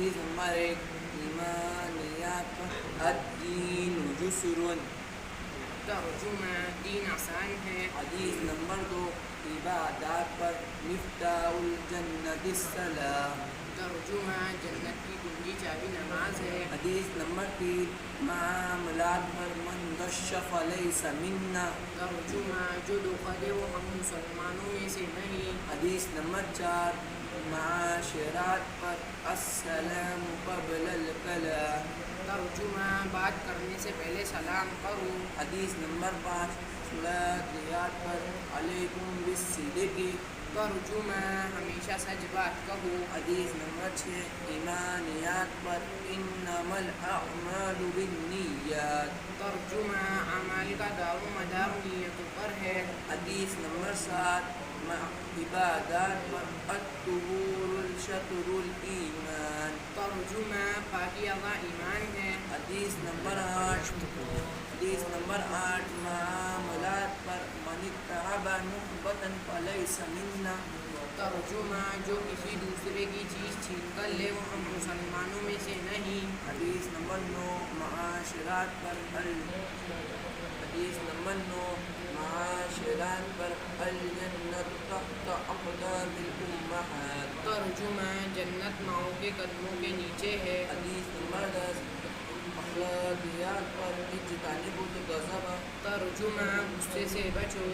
حدیث نمبر 1 ایمانیات پر الدین یسر، ترجمہ دین آسان ہے۔ حدیث نمبر 2 عبادات پر مفتاح الجنت الصلاۃ، ترجمہ جنت کی کنجی چابی نماز ہے۔ حدیث نمبر 3 معاملات پر من غش فلیس منا، ترجمہ جو دھوکہ دے وہ ہم مسلمانوں میں سے نہیں۔ حدیث نمبر 4 معاشرات پر السلام قبل الکلام، ترجمہ بات کرنے سے پہلے سلام کرو۔ حدیث نمبر 5 صلاحیات پر علیکم بالصدق، ترجمہ ہمیشہ سچ بات کہو۔ حدیث نمبر 6 ایمانیات پر انما الاعمال بالنیات، ترجمہ اعمال کا دار و مدار نیتوں پر ہے۔ حدیث نمبر 7 عبادات پر الطہور شطر الایمان، ترجمہ پاکیزہ ایمان ہے۔ حدیث نمبر 8 معاملات پر من اتبع نخبۃ فلیس منا، ترجمہ جو کسی دوسرے کی چیز چھین کر لے وہ ہم مسلمانوں میں سے نہیں۔ حدیث نمبر 9 معاشرات پر الجنت تحت اقدام الامہات، ترجمہ جنت ماؤں کے قدموں کے نیچے ہے۔ حدیث نمبر 10 اخلاقیات پر اجتنبوا الغضب، ترجمہ غصے سے بچو۔